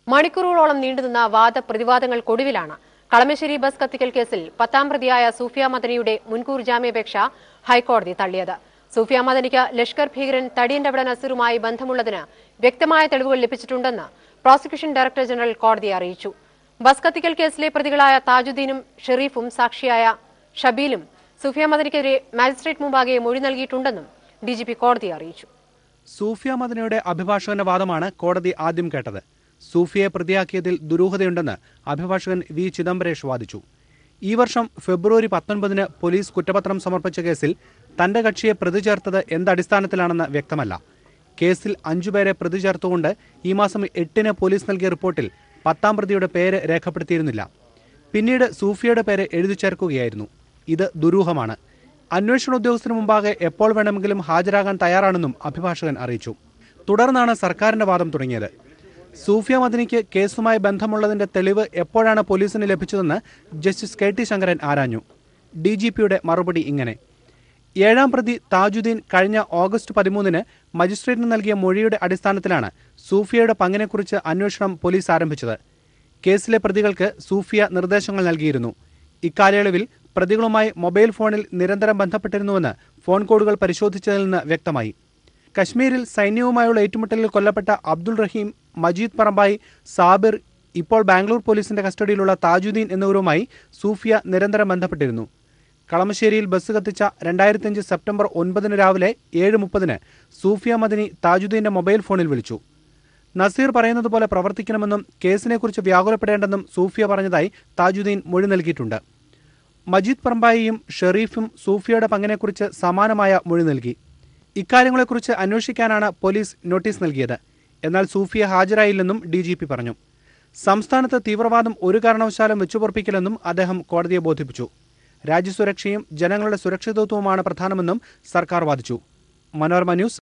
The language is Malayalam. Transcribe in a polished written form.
മണിക്കൂറുകളോളം നീണ്ടുനിന്ന വാദപ്രതിവാദങ്ങൾക്കൊടുവിലാണ് കളമശ്ശേരി ബസ് കത്തിക്കൽ കേസിൽ 10ാം പ്രതിയായ സൂഫിയ മദനിയുടെ മുൻകൂർ ജാമ്യാപേക്ഷ ഹൈക്കോടതി തള്ളിയത്. സൂഫിയ മദനിക്ക് ലഷ്കർ ഭീകരൻ തടിയന്റെവിട നസീറുമായി ബന്ധമുള്ളതിന് വ്യക്തമായ തെളിവുകൾ ലഭിച്ചിട്ടുണ്ടെന്ന് പ്രോസിക്യൂഷൻ ഡയറക്ടർ ജനറൽ കോടതിയെ അറിയിച്ചു. ബസ് കത്തിക്കൽ കേസിലെ പ്രതികളായ താജുദ്ദീനും ഷെരീഫും സാക്ഷിയായ ഷബീലും സൂഫിയ മദനിക്കെതിരെ മാജിസ്ട്രേറ്റ് മുമ്പാകെ മൊഴി നൽകിയിട്ടുണ്ടെന്നും ഡിജിപി കോടതിയെ അറിയിച്ചു. സൂഫിയ മദനിയുടെ അഭിഭാഷകന്റെ വാദമാണ് കോടതി ആദ്യം കേട്ടത്. സൂഫിയെ പ്രതിയാക്കിയതിൽ ദുരൂഹതയുണ്ടെന്ന് അഭിഭാഷകൻ വി ചിദംബരേഷ് വാദിച്ചു. ഈ വർഷം ഫെബ്രുവരി 19 പോലീസ് കുറ്റപത്രം സമർപ്പിച്ച കേസിൽ തന്റെ കക്ഷിയെ പ്രതി ചേർത്തത് എന്തടിസ്ഥാനത്തിലാണെന്ന് വ്യക്തമല്ല. കേസിൽ 5 പേരെ പ്രതി ചേർത്തുകൊണ്ട് ഈ മാസം 8 പോലീസ് നൽകിയ റിപ്പോർട്ടിൽ 10ാം പ്രതിയുടെ പേര് രേഖപ്പെടുത്തിയിരുന്നില്ല. പിന്നീട് സൂഫിയയുടെ പേര് എഴുതി ചേർക്കുകയായിരുന്നു. ഇത് ദുരൂഹമാണ്. അന്വേഷണ ഉദ്യോഗസ്ഥന് മുമ്പാകെ എപ്പോൾ വേണമെങ്കിലും ഹാജരാകാൻ തയ്യാറാണെന്നും അഭിഭാഷകൻ അറിയിച്ചു. തുടർന്നാണ് സർക്കാരിന്റെ വാദം തുടങ്ങിയത്. സൂഫിയ മദനിക്ക് കേസുമായി ബന്ധമുള്ളതിന്റെ തെളിവ് എപ്പോഴാണ് പോലീസിന് ലഭിച്ചതെന്ന് ജസ്റ്റിസ് കെ ടി ശങ്കരൻ ആരാഞ്ഞു. ഡിജിപിയുടെ മറുപടി ഇങ്ങനെ: 7ാം പ്രതി താജുദ്ദീൻ കഴിഞ്ഞ ഓഗസ്റ്റ് 13 മജിസ്ട്രേറ്റിന് നൽകിയ മൊഴിയുടെ അടിസ്ഥാനത്തിലാണ് സൂഫിയയുടെ പങ്കിനെക്കുറിച്ച് അന്വേഷണം പോലീസ് ആരംഭിച്ചത്. കേസിലെ പ്രതികൾക്ക് സൂഫിയ നിർദ്ദേശങ്ങൾ നൽകിയിരുന്നു. ഇക്കാലയളവിൽ പ്രതികളുമായി മൊബൈൽ ഫോണിൽ നിരന്തരം ബന്ധപ്പെട്ടിരുന്നുവെന്ന് ഫോൺ കോളുകൾ പരിശോധിച്ചതിൽ നിന്ന് വ്യക്തമായി. കശ്മീരിൽ സൈന്യവുമായുള്ള ഏറ്റുമുട്ടലിൽ കൊല്ലപ്പെട്ട അബ്ദുൾ റഹീം, മജീദ് പറമ്പായി, സാബിർ, ഇപ്പോൾ ബാംഗ്ലൂർ പോലീസിന്റെ കസ്റ്റഡിയിലുള്ള താജുദ്ദീൻ എന്നിവരുമായി സൂഫിയ നിരന്തരം ബന്ധപ്പെട്ടിരുന്നു. കളമശ്ശേരിയിൽ ബസ് കത്തിച്ച 2005 സെപ്റ്റംബർ 9 രാവിലെ 7:30 സൂഫിയ മദനി താജുദ്ദീന്റെ മൊബൈൽ ഫോണിൽ വിളിച്ചു. നസീർ പറയുന്നതുപോലെ പ്രവർത്തിക്കണമെന്നും കേസിനെക്കുറിച്ച് വ്യാകുലപ്പെടേണ്ടെന്നും സൂഫിയ പറഞ്ഞതായി താജുദ്ദീൻ മൊഴി നൽകിയിട്ടുണ്ട്. മജീദ് പറമ്പായിയും ഷെരീഫും സൂഫിയയുടെ പങ്കിനെക്കുറിച്ച് സമാനമായ മൊഴി നൽകി. ഇക്കാര്യങ്ങളെക്കുറിച്ച് അന്വേഷിക്കാനാണ് പോലീസ് നോട്ടീസ് നൽകിയത്. എന്നാൽ സൂഫിയ ഹാജരായില്ലെന്നും ഡിജിപി പറഞ്ഞു. സംസ്ഥാനത്ത് തീവ്രവാദം ഒരു കാരണവശാലും വെച്ചുപൊറുപ്പിക്കില്ലെന്നും അദ്ദേഹം കോടതിയെ ബോധിപ്പിച്ചു. രാജ്യസുരക്ഷയും ജനങ്ങളുടെ സുരക്ഷിതത്വവുമാണ് പ്രധാനമെന്നും സർക്കാർ വാദിച്ചു. മനോരമ ന്യൂസ്,